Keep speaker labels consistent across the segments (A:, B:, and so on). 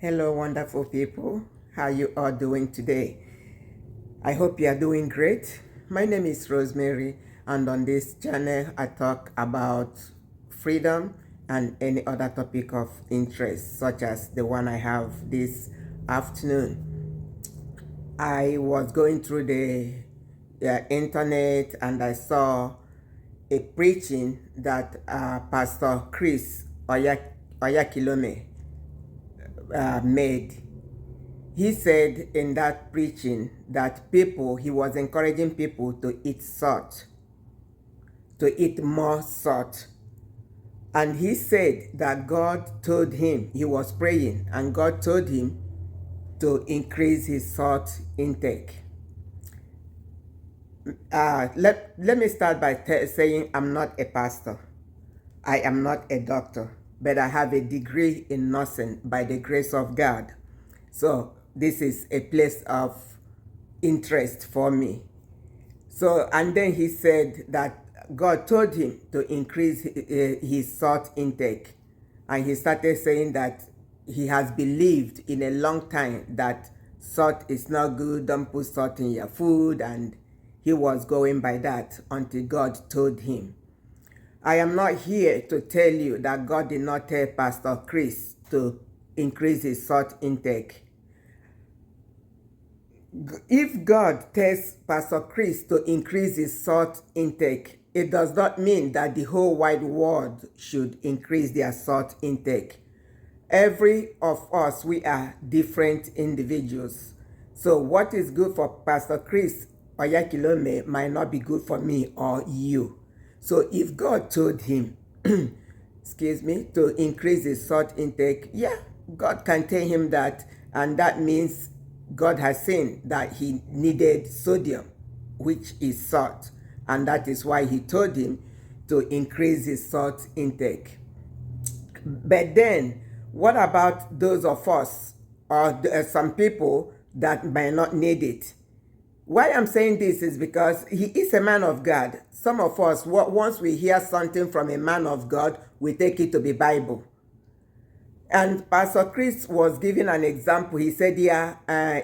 A: Hello, wonderful people. How you all doing today? I hope you are doing great. My name is Rosemary, and on this channel, I talk about freedom and any other topic of interest, such as the one I have this afternoon. I was going through the internet and I saw a preaching that Pastor Chris Oyakilome made. He said in that preaching that he was encouraging people to eat salt, to eat more salt. And he said that God told him, he was praying, and God told him to increase his salt intake. Let me start by saying I'm not a pastor. I am not a doctor, but I have a degree in nursing by the grace of God. So this is a place of interest for me. So, and then he said that God told him to increase his salt intake. And he started saying that he has believed in a long time that salt is not good, don't put salt in your food. And he was going by that until God told him. I am not here to tell you that God did not tell Pastor Chris to increase his salt intake. If God tells Pastor Chris to increase his salt intake, it does not mean that the whole wide world should increase their salt intake. Every of us, we are different individuals. So what is good for Pastor Chris Oyakilome might not be good for me or you. So if God told him, excuse me, to increase his salt intake, yeah, God can tell him that, and that means God has seen that he needed sodium, which is salt, and that is why he told him to increase his salt intake. But then, what about those of us or some people that may not need it? Why I'm saying this is because he is a man of God. Some of us, once we hear something from a man of God, we take it to be Bible. And Pastor Chris was giving an example. He said, yeah,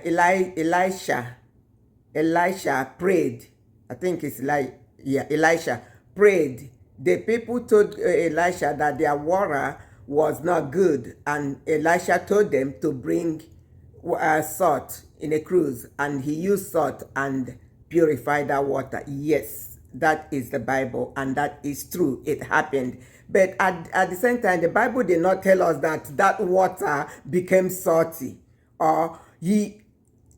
A: Elisha prayed. I think it's like, yeah, Elisha prayed. The people told Elisha that their water was not good. And Elisha told them to bring salt in a cruise. And he used salt and purified that water. Yes, that is the Bible. And that is true. It happened. But at the same time, the Bible did not tell us that that water became salty. Or he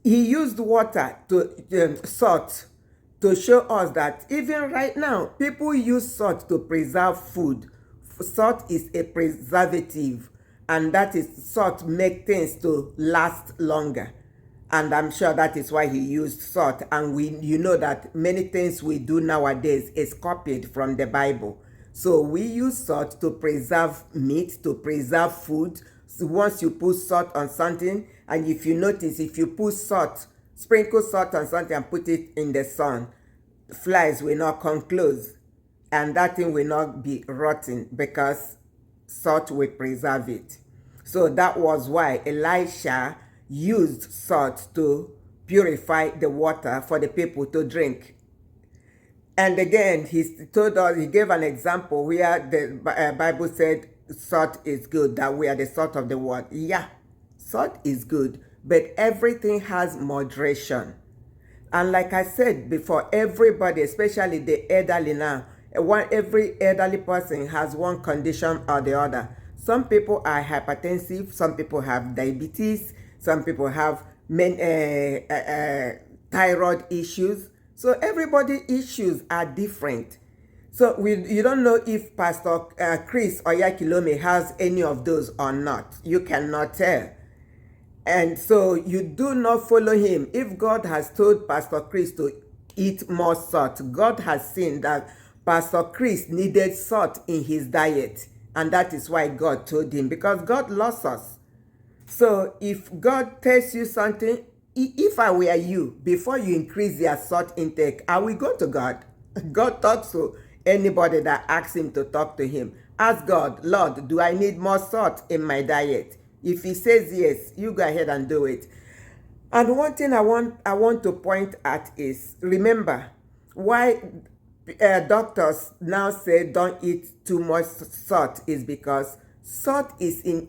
A: used water to salt to show us that even right now, people use salt to preserve food. Salt is a preservative, and that is salt make things to last longer. And I'm sure that is why he used salt. And you know that many things we do nowadays is copied from the Bible. So we use salt to preserve meat, to preserve food. So once you put salt on something, and if you notice, if you put salt, sprinkle salt on something and put it in the sun, flies will not come close. And that thing will not be rotten because salt will preserve it. So that was why Elisha used salt to purify the water for the people to drink. And again, he told us, he gave an example where the Bible said salt is good, that we are the salt of the world. Yeah, salt is good, but everything has moderation. And like I said before, everybody, especially the elderly now, every elderly person has one condition or the other. Some people are hypertensive, some people have diabetes, some people have thyroid issues. So everybody's issues are different. So you don't know if Pastor Chris Oyakilome has any of those or not. You cannot tell. And so you do not follow him. If God has told Pastor Chris to eat more salt, God has seen that Pastor Chris needed salt in his diet. And that is why God told him, because God loves us. So if God tells you something, if I were you, before you increase your salt intake, I will go to God. God talks to anybody that asks him to talk to him. Ask God, Lord, do I need more salt in my diet? If he says yes, you go ahead and do it. And one thing I want to point at is, remember why doctors now say don't eat too much salt is because salt is in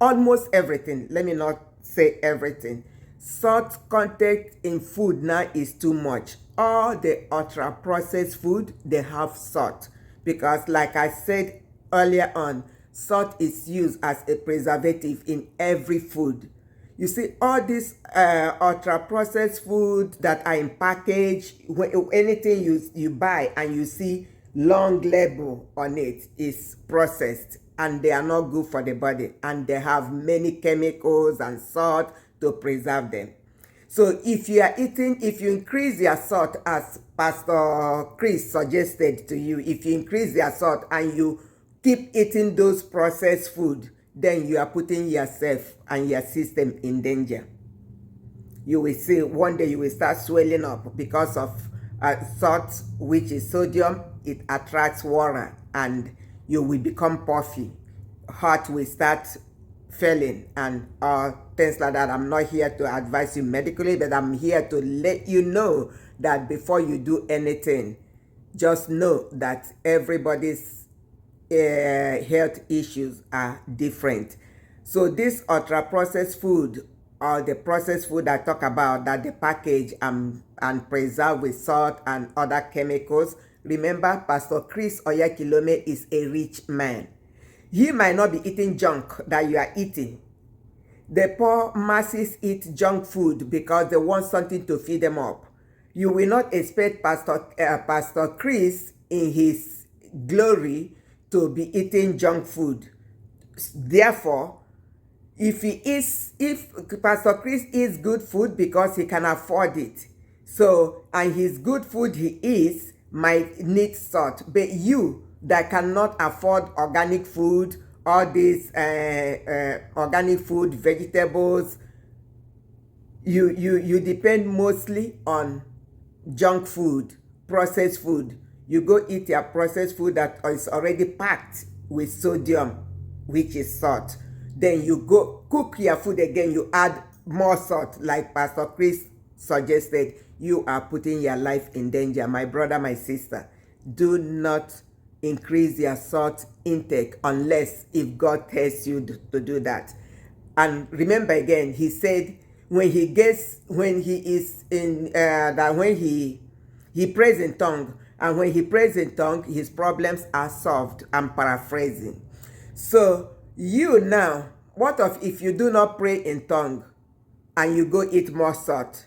A: almost everything. Let me not say everything. Salt content in food now is too much. All the ultra processed food, they have salt because, like I said earlier on, salt is used as a preservative in every food. You see, all this ultra processed food that are in package, anything you buy and you see long label on it is processed, and they are not good for the body, and they have many chemicals and salt to preserve them. So if you increase your salt, as Pastor Chris suggested to you, if you increase your salt and you keep eating those processed food, then you are putting yourself and your system in danger. You will see one day you will start swelling up because of salt, which is sodium. It attracts water and you will become puffy. Heart will start failing and things like that. I'm not here to advise you medically, but I'm here to let you know that before you do anything, just know that everybody's health issues are different. So this ultra processed food, or the processed food I talk about, that the package and preserved with salt and other chemicals, remember Pastor Chris Oyakhilome is a rich man. He might not be eating junk that you are eating. The poor masses eat junk food because they want something to feed them up. You will not expect Pastor Chris in his glory to be eating junk food. Therefore, if Pastor Chris eats good food because he can afford it, so, and his good food he eats might need salt, but you that cannot afford organic food, all these organic food, vegetables, you depend mostly on junk food, processed food. You go eat your processed food that is already packed with sodium, which is salt. Then you go cook your food again, you add more salt, like Pastor Chris suggested. You are putting your life in danger. My brother, my sister, do not increase your salt intake unless if God tells you to do that. And remember again, he said when he prays in tongue, and when he prays in tongue, his problems are solved. I'm paraphrasing. So you now, what if you do not pray in tongue and you go eat more salt?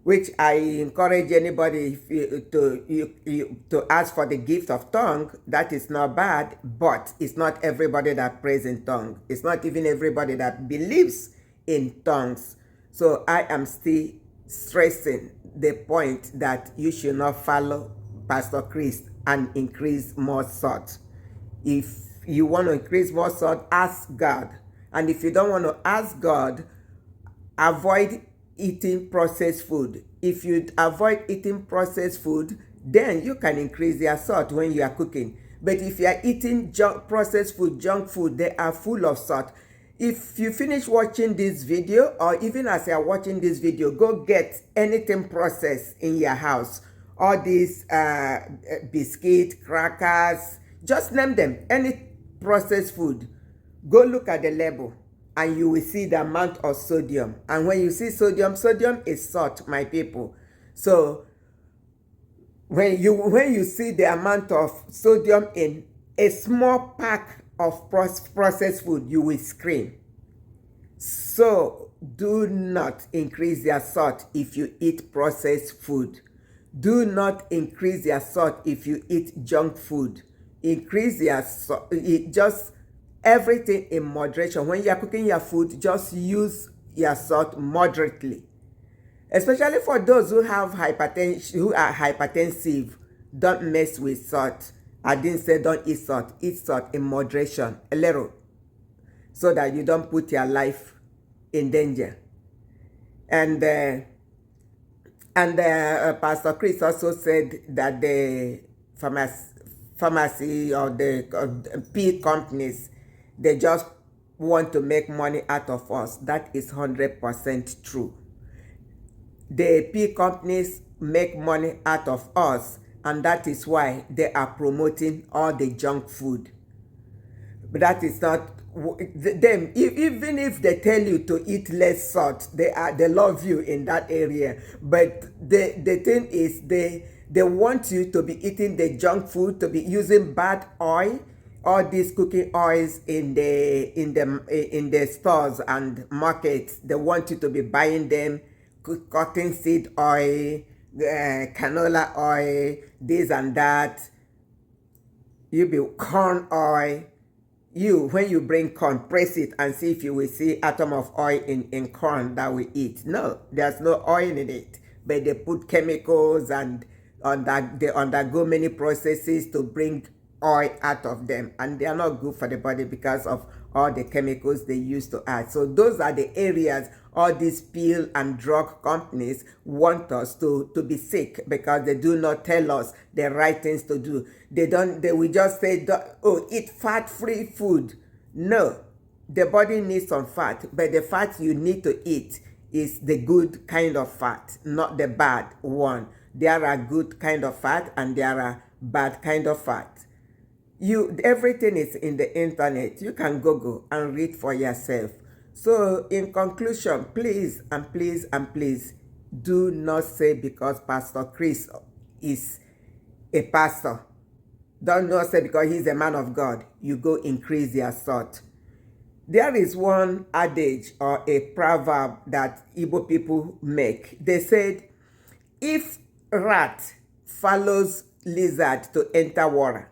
A: Which I encourage anybody to ask for the gift of tongue. That is not bad, but it's not everybody that prays in tongue. It's not even everybody that believes in tongues. So I am still stressing the point that you should not follow Pastor Chris and increase more salt. If you want to increase more salt, ask God. And if you don't want to ask God, avoid eating processed food. If you avoid eating processed food, then you can increase your salt when you are cooking. But if you are eating processed food, junk food, they are full of salt. If you finish watching this video, or even as you are watching this video, go get anything processed in your house. All these biscuit, crackers, just name them, any processed food. Go look at the label and you will see the amount of sodium. And when you see sodium, sodium is salt, my people. So when you see the amount of sodium in a small pack of processed food, you will scream. So do not increase your salt if you eat processed food. Do not increase your salt if you eat junk food. Increase your salt, just everything in moderation. When you are cooking your food, just use your salt moderately. Especially for those who have hypertension, who are hypertensive, don't mess with salt. I didn't say don't eat salt. Eat salt in moderation, a little, so that you don't put your life in danger. And Pastor Chris also said that the pharmacy or the pea companies, they just want to make money out of us. That is 100% true. The pea companies make money out of us, and that is why they are promoting all the junk food. But that is not them. Even if they tell you to eat less salt, they love you in that area. But the thing is, they want you to be eating the junk food, to be using bad oil, all these cooking oils in the stores and markets. They want you to be buying them, cottonseed oil, canola oil, this and that. You be corn oil. When you bring corn, press it and see if you will see atom of oil in corn that we eat. No, there's no oil in it. But they put chemicals and they undergo many processes to bring oil out of them. And they are not good for the body because of all the chemicals they use to add. So those are the areas all these pill and drug companies want us to be sick, because they do not tell us the right things to do. They will just say, oh, eat fat-free food. No, the body needs some fat, but the fat you need to eat is the good kind of fat, not the bad one. There are good kind of fat and there are bad kind of fat. Everything is in the internet. You can Google and read for yourself. So in conclusion, please and please and please do not say because Pastor Chris is a pastor, don't not say because he's a man of God, you go increase your salt. There is one adage or a proverb that Igbo people make. They said, if rat follows lizard to enter water,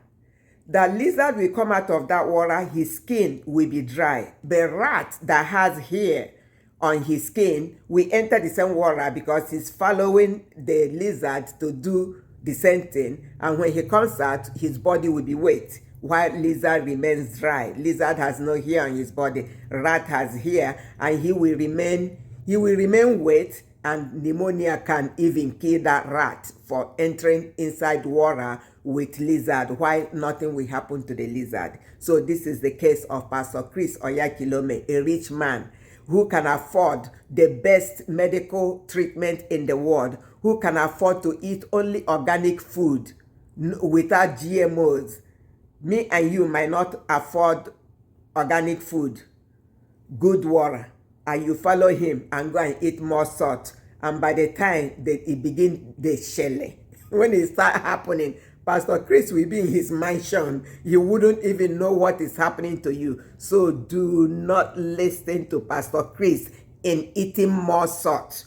A: the lizard will come out of that water, his skin will be dry. The rat that has hair on his skin will enter the same water because he's following the lizard to do the same thing. And when he comes out, his body will be wet, while lizard remains dry. Lizard has no hair on his body. Rat has hair, and he will remain wet, and pneumonia can even kill that rat for entering inside water with lizard, while nothing will happen to the lizard. So this is the case of Pastor Chris Oyakhilome, a rich man who can afford the best medical treatment in the world, who can afford to eat only organic food without GMOs. Me and you might not afford organic food, good water, and you follow him and go and eat more salt. And by the time that it begin the shelle, when it start happening, Pastor Chris will be in his mansion. You wouldn't even know what is happening to you. So do not listen to Pastor Chris in eating more salt.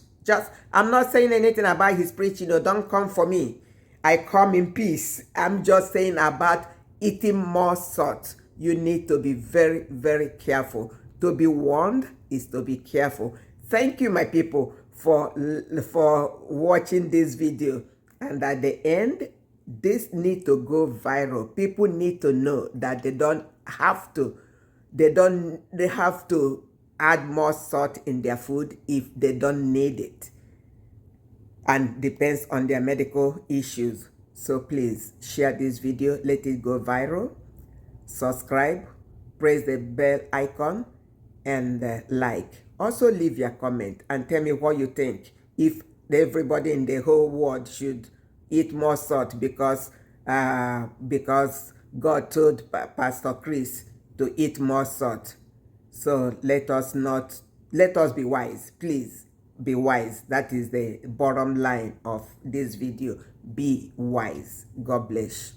A: I'm not saying anything about his preaching. No, don't come for me. I come in peace. I'm just saying about eating more salt. You need to be very, very careful. To be warned is to be careful. Thank you, my people, for watching this video. And at the end, this need to go viral. People need to know that they have to add more salt in their food if they don't need it, and depends on their medical issues. So please share this video, let it go viral, subscribe, press the bell icon, and like. Also leave your comment and tell me what you think, if everybody in the whole world should eat more salt because God told Pastor Chris to eat more salt. So let us be wise. Please be wise. That is the bottom line of this video. Be wise. God bless.